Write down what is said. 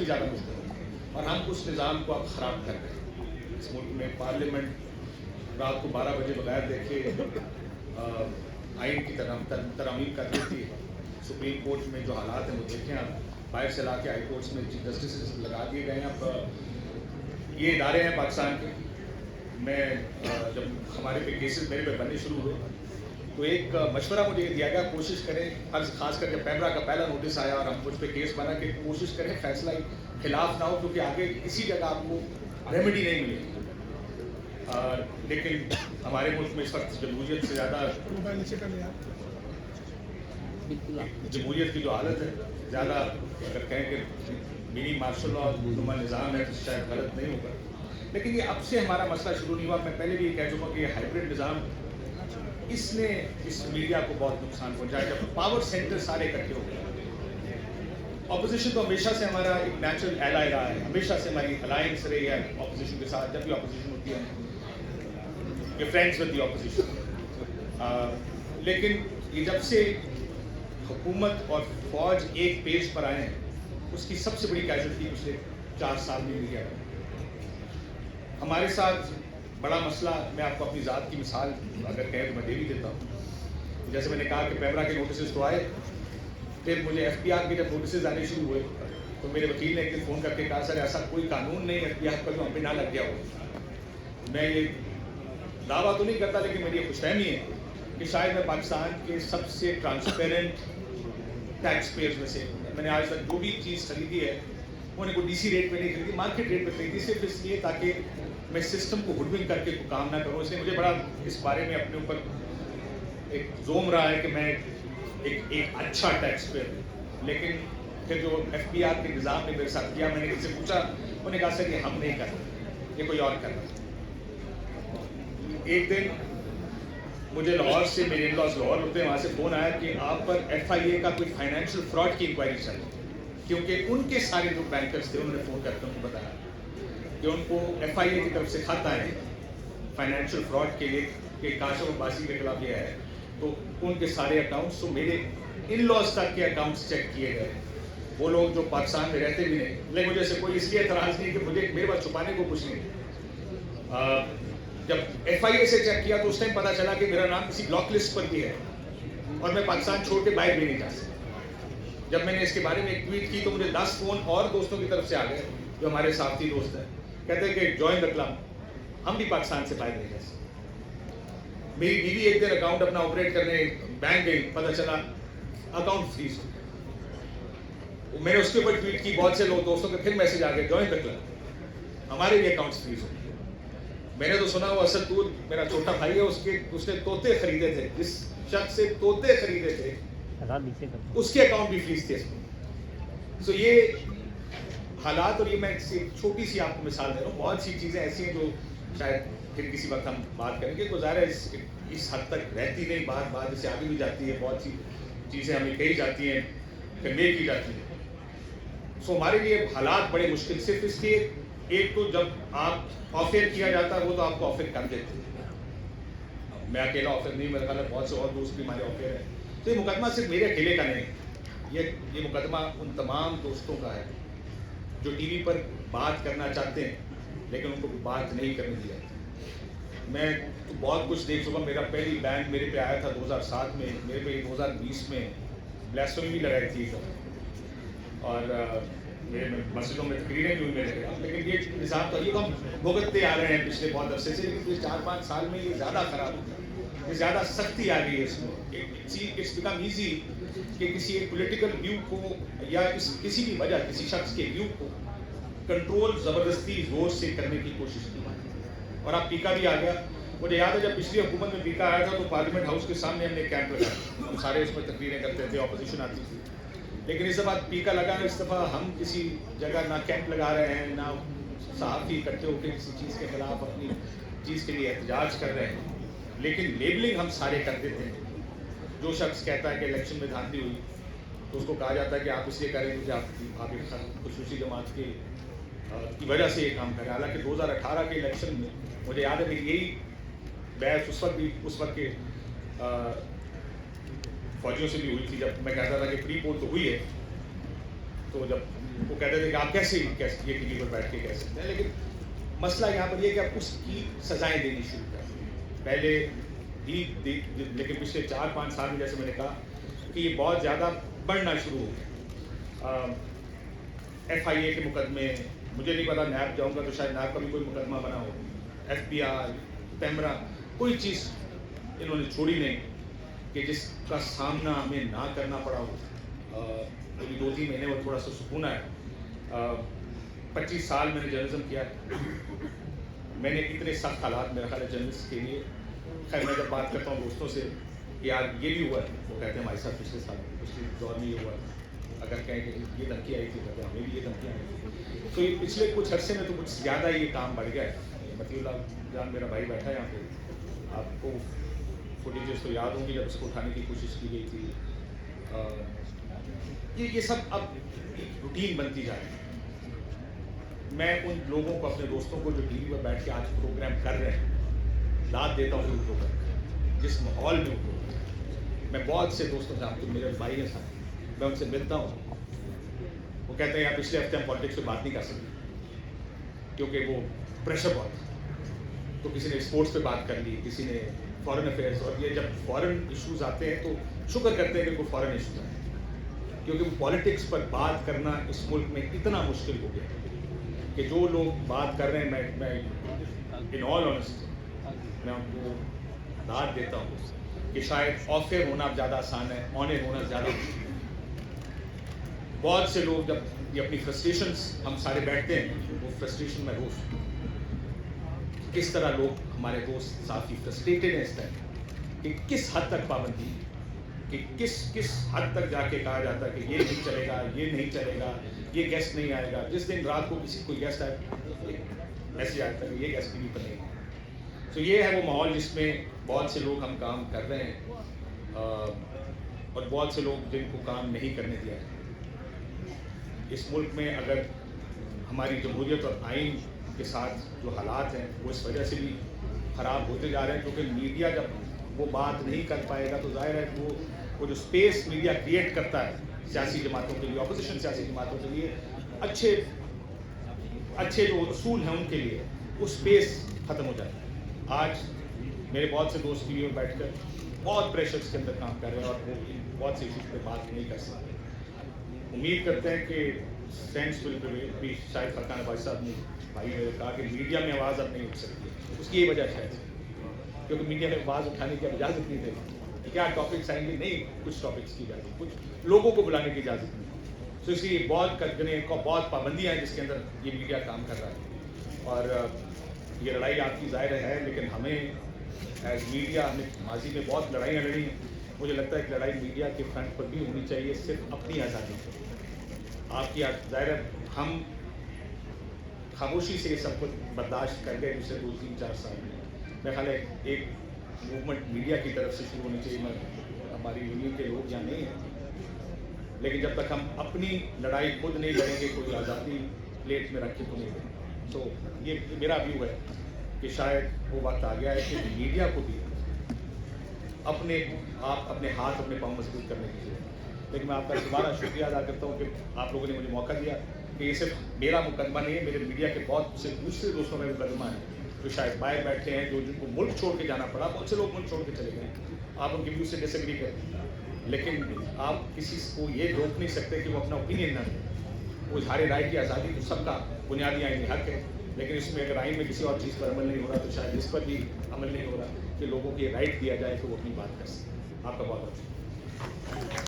ज़्यादा मुश्किल है, और हम उस निज़ाम को अब ख़राब कर रहे हैं। इस मुल्क में पार्लियामेंट रात को 12 बजे बगैर देखे आइन की तरमीम कर देती है। सुप्रीम कोर्ट में जो हालात हैं वो देखें आप, बाहर से ला के हाई कोर्ट्स में चीफ जस्टिस लगा दिए गए हैं। अब ये इदारे हैं पाकिस्तान के। मैं जब हमारे पे केसेस मेरे पे बनने शुरू हुए तो एक मशवरा मुझे ये दिया गया, कोशिश करें, खास करके पैमरा का पहला नोटिस आया और हम मुझ पे केस बना कि कोशिश करें फैसला खिलाफ ना हो, क्योंकि आगे किसी जगह आपको रेमेडी नहीं मिलेगी। लेकिन हमारे मुल्क में इस वक्त जमहूरियत से ज़्यादा जमहूरियत की जो हालत है, ज़्यादा अगर कहें कि मिनी मार्शल लॉ नुमा निज़ाम है तो शायद गलत नहीं होगा। लेकिन ये अब से हमारा मसला शुरू नहीं हुआ। मैं पहले भी ये कह चुका कि ये हाइब्रिड निज़ाम इसने इस मीडिया को बहुत नुकसान पहुंचाया। जब पावर सेंटर सारे इकट्ठे हो गए, अपोजिशन तो हमेशा से हमारा एक नेचुरल एलाई रहा है, हमेशा से हमारी अलायंस रही है अपोजिशन के साथ। जब भी अपोजिशन होती है ये फ्रेंड्स विद द अपोजिशन। लेकिन ये जब से हुकूमत और फौज एक पेज पर आए हैं, उसकी सबसे बड़ी कैजुअलिटी पिछले 4 साल में मीडिया है। हमारे साथ बड़ा मसला, मैं आपको अपनी ज़ात की मिसाल अगर कहें तो मैं दे भी देता हूँ। जैसे मैंने कहा कि पैमरा के नोटिस तो आए, फिर मुझे FPR के जब नोटिस आने शुरू हुए तो मेरे वकील ने एक दिन फ़ोन करके कहा, सर ऐसा कोई कानून नहीं FPR पर जो हम पे ना लग गया हो। मैं ये दावा तो नहीं करता, लेकिन मेरी खुशफहमी है कि शायद मैं पाकिस्तान के सबसे ट्रांसपेरेंट टैक्स पेयर्स में से। मैंने आज तक जो भी चीज़ खरीदी है उन्हें कोई DC रेट पे नहीं खरीदी, मार्केट रेट पे खरीदी, सिर्फ इसलिए ताकि मैं सिस्टम को हुडविंग करके काम ना करूँ। इसलिए मुझे बड़ा इस बारे में अपने ऊपर एक जोम रहा है कि मैं एक अच्छा टैक्स पेयर हूँ। लेकिन फिर जो FPR के निज़ाम ने मेरे साथ किया, मैंने किसी पूछा, उन्होंने कहा सर ये हम नहीं कर रहे, ये कोई और कर रहा है। एक दिन मुझे लाहौर से, मेरे इन-लॉज लाहौर होते हैं, वहाँ से फ़ोन आया कि आप पर FIA का कोई फाइनेंशियल फ्रॉड की इंक्वायरी चल रही है, क्योंकि उनके सारे जो बैंकर्स थे उन्होंने फ़ोन करके उनको बताया कि उनको FIA की तरफ से खत आए फाइनेंशियल फ्रॉड के लिए कि काशिफ अब्बासी के खिलाफ ये है। तो उनके सारे अकाउंट्स, तो मेरे इन-लॉज तक के अकाउंट्स चेक किए गए। वो लोग जो पाकिस्तान में रहते भी नहीं, लेकिन मुझे ऐसे कोई इसलिए एतराज़ नहीं कि मुझे मेरे पास छुपाने को कुछ नहीं। जब FIA से चेक किया तो उस टाइम पता चला कि मेरा नाम किसी ब्लॉक लिस्ट पर भी है और मैं पाकिस्तान छोड़ के बाहर भी नहीं जा सकता। जब मैंने इसके बारे में एक ट्वीट की तो मुझे 10 फ़ोन और दोस्तों की तरफ से आ गए जो हमारे साथी दोस्त हैं, कहते हैं कि जॉइन द क्लब, हम भी पाकिस्तान से बाहर नहीं जा सकते। मेरी बीवी एक दिन अकाउंट अपना ऑपरेट करने बैंक गई, पता चला अकाउंट फ्रीज। मैंने उसके ऊपर ट्वीट की, बहुत से लोग दोस्तों के फिर मैसेज आ गए जॉइन द क्लब, हमारे भी अकाउंट्स फ्रीज हो। मैंने तो सुना वो असदूर मेरा छोटा भाई है, उसने तोते खरीदे थे, जिस शख्स से तोते खरीदे थे उसके अकाउंट भी फ्रीज थे। सो ये हालात, और ये मैं एक छोटी सी आपको मिसाल दे रहा हूँ, बहुत सी चीज़ें ऐसी हैं जो शायद फिर किसी वक्त हम बात करेंगे। गुजारा इस हद तक रहती नहीं, बात जैसे आगे भी जाती है, बहुत सी चीज़ें हमें कही जाती हैं, कन्वे की जाती हैं। सो हमारे लिए हालात बड़े मुश्किल, सिर्फ इसलिए एक तो जब आप ऑफर किया जाता है वो तो आपको ऑफर कर देते हैं। मैं अकेला ऑफर नहीं, मेरे ख्याल बहुत से और दोस्त भी हमारे ऑफर है। तो ये मुकदमा सिर्फ मेरे अकेले का नहीं, ये मुकदमा उन तमाम दोस्तों का है जो TV पर बात करना चाहते हैं लेकिन उनको बात नहीं करने दी जाती। मैं तो बहुत कुछ देख चुका। मेरा पहली बैंड मेरे पे आया था 2007 में, मेरे पे 2020 में ब्लास्फेमी भी लगाई थी और मेरे मस्जिदों में तकरीरें भी हुई मेरे खिलाफ। लेकिन ये निज़ाम तो ये हम भुगतते आ रहे हैं पिछले बहुत अरसे से, लेकिन पिछले 4-5 साल में ये ज़्यादा ख़राब हो गया, ये ज़्यादा सख्ती आ गई है इसमें। इट्स बिकम ईजी कि किसी एक पॉलिटिकल व्यू को या किसी भी वजह किसी शख्स के व्यू को कंट्रोल ज़बरदस्ती ज़ोर से करने की कोशिश की। और अब पीका भी आ गया। मुझे याद है जब पिछली हुकूमत में पीका आया था तो पार्लियामेंट हाउस के सामने हमने कैंप लगाया, हम सारे उसमें तकरीरें करते थे, अपोजिशन आती थी। लेकिन इस दफ़ा पीका लगा, इस दफ़ा हम किसी जगह ना कैंप लगा रहे हैं, ना सहाफ़ी इकट्ठे होकर किसी चीज़ के खिलाफ अपनी चीज़ के लिए एहतजाज कर रहे हैं, लेकिन लेबलिंग हम सारे कर देते हैं। जो शख्स कहता है कि इलेक्शन में धांधली हुई तो उसको कहा जाता है कि आप इसलिए करें क्योंकि आप एक खुसूसी जमात की वजह से ये काम करें। हालांकि 2018 के इलेक्शन में मुझे याद है कि यही बहस उस वक्त के फौजियों से भी हुई थी, जब मैं कहता था कि प्री पोल तो हुई है, तो जब وہ کہتے تھے کہ آپ کیسے یہ ٹی وی پر بیٹھ کے کہہ سکتے ہیں، لیکن مسئلہ یہاں پر یہ کہ آپ اس کی سزائیں دینی شروع کر دیں. پہلے بھی لیکن پچھلے 4-5 سال میں جیسے میں نے کہا کہ یہ بہت زیادہ بڑھنا شروع ہو گیا. FIA کے مقدمے، مجھے نہیں پتا نیب جاؤں گا تو شاید نیب کا بھی کوئی مقدمہ بنا ہو، FBI، پیمرا، کوئی چیز انہوں نے چھوڑی نہیں کہ جس کا سامنا ہمیں نہ کرنا پڑا ہو. ابھی 2-3 مہینے اور تھوڑا سا سکون ہے. 25 سال میں نے جرنلزم کیا ہے. میں نے اتنے سخت حالات میرا خیال ہے جرنلسٹ کے لیے. خیر میں جب بات کرتا ہوں دوستوں سے کہ یار یہ بھی ہوا ہے، وہ کہتے ہیں ہمارے ساتھ پچھلے دور میں یہ ہوا ہے. اگر کہیں کہ یہ دھمکی آئی تھی کہتے ہیں ہمیں بھی یہ دھمکی آئی تھی. تو یہ پچھلے کچھ عرصے میں تو کچھ زیادہ یہ کام بڑھ گیا ہے. مطیع اللہ جان میرا بھائی بیٹھا ہے یہاں پہ، آپ کو فوٹیجز تو یاد ہوں گی جب اس کو اٹھانے کی کوشش کی گئی تھی. یہ سب اب روٹین بنتی جا رہی ہے. میں ان لوگوں کو، اپنے دوستوں کو جو ٹی وی پر بیٹھ کے آج پروگرام کر رہے ہیں، داد دیتا ہوں ان لوگوں کو جس ماحول میں ان لوگ. میں بہت سے دوستوں سے، آپ کو میرے بھائی ہیں ساتھ، میں ان سے ملتا ہوں. وہ کہتے ہیں یار پچھلے ہفتے ہم پالیٹکس پہ بات نہیں کر سکتے کیونکہ وہ پریشر بہت ہے. تو کسی نے اسپورٹس پہ بات کر لی، کسی نے فارن افیئرس. اور یہ جب فارن ایشوز آتے ہیں تو شکر کرتے ہیں کہ کوئی فارن ایشوز آئے، کیونکہ وہ پالیٹکس پر بات کرنا اس ملک میں اتنا مشکل ہو گیا کہ جو لوگ بات کر رہے ہیں، میں ان آل آنیسٹی میں ان کو داد دیتا ہوں کہ شاید آف ایئر ہونا زیادہ آسان ہے، آن ایئر ہونا زیادہ مشکل ہے. بہت سے لوگ جب یہ اپنی فرسٹریشنس، ہم سارے بیٹھتے ہیں وہ فرسٹریشن میں روز کس طرح لوگ ہمارے دوست ساتھی فرسٹریٹڈ ہیں اس طرح کہ کس حد تک پابندی، کہ کس حد تک جا کے کہا جاتا ہے کہ یہ نہیں چلے گا، یہ نہیں چلے گا، یہ گیسٹ نہیں آئے گا. جس دن رات کو کسی کوئی گیسٹ آئے ایسے آتا ہے کہ یہ گیسٹ ٹی وی پر نہیں ہے. تو یہ ہے وہ ماحول جس میں بہت سے لوگ ہم کام کر رہے ہیں اور بہت سے لوگ جن کو کام نہیں کرنے دیا ہے. اس ملک میں اگر ہماری جمہوریت اور آئین کے ساتھ جو حالات ہیں وہ اس وجہ سے بھی خراب ہوتے جا رہے ہیں کیونکہ میڈیا جب وہ بات نہیں کر پائے گا تو ظاہر ہے وہ جو اسپیس میڈیا کریٹ کرتا ہے سیاسی جماعتوں کے لیے، اپوزیشن سیاسی جماعتوں کے لیے، اچھے جو اصول ہیں ان کے لیے، وہ اسپیس ختم ہو جاتا ہے. آج میرے بہت سے دوست ٹی وی میں بیٹھ کر بہت پریشرس کے اندر کام کر رہے ہیں اور وہ بہت سے ایشوز پہ بات نہیں کر سکتے. امید کرتے ہیں کہ سینس ول پریویل. بھی شاید فرقان بھائی صاحب نے بھائی نے کہا کہ میڈیا میں آواز اب نہیں اٹھ سکتی. اس کی یہ وجہ شاید کیونکہ میڈیا میں آواز اٹھانے کی اب اجازت نہیں دے. کیا ٹاپکس آئیں گے؟ نہیں، کچھ ٹاپکس کی اجازت، کچھ لوگوں کو بلانے کی اجازت نہیں. تو اس لیے بہت کٹگنے کو بہت پابندیاں ہیں جس کے اندر یہ میڈیا کام کر رہا ہے. اور یہ لڑائی آپ کی ظاہر ہے، لیکن ہمیں ایز میڈیا، ہم نے ماضی میں بہت لڑائیاں لڑی ہیں. مجھے لگتا ہے کہ لڑائی میڈیا کے فرنٹ پر بھی ہونی چاہیے، صرف اپنی آزادی سے. آپ کی ظاہر ہے ہم خاموشی سے یہ سب کچھ برداشت کر گئے پچھلے 2-3-4 سال میں. میرا خیال ہے ایک موومنٹ میڈیا کی طرف سے شروع ہونی چاہیے. ہماری یونین کے لوگ یہاں نہیں ہیں، لیکن جب تک ہم اپنی لڑائی خود نہیں لڑیں گے، کوئی آزادی پلیٹ میں رکھ کے تو نہیں دیں. تو یہ میرا ویو ہے کہ شاید وہ وقت آ گیا ہے کہ میڈیا کو بھی اپنے ہاتھ اپنے پاؤں مضبوط کرنے کی ضرورت ہے. لیکن میں آپ کا دوبارہ شکریہ ادا کرتا ہوں کہ آپ لوگوں نے مجھے موقع دیا کہ یہ صرف میرا مقدمہ نہیں ہے، میرے میڈیا کے بہت سے دوسرے دوستوں کا مقدمہ ہے جو شاید باہر بیٹھے ہیں، جن کو ملک چھوڑ کے جانا پڑا. بہت سے لوگ ملک چھوڑ کے چلے گئے. آپ ان کے ویو سے ڈس ایگری کریں، لیکن آپ کسی کو یہ روک نہیں سکتے کہ وہ اپنا اوپینین نہ دیں. وہ اظہار رائے کی آزادی تو سب کا بنیادی آئینی حق ہے، لیکن اس میں اگر آئین میں کسی اور چیز پر عمل نہیں ہو رہا تو شاید اس پر بھی عمل نہیں ہو رہا کہ لوگوں کو یہ رائٹ دیا جائے کہ وہ اپنی بات کر سکیں. آپ کا بہت بہت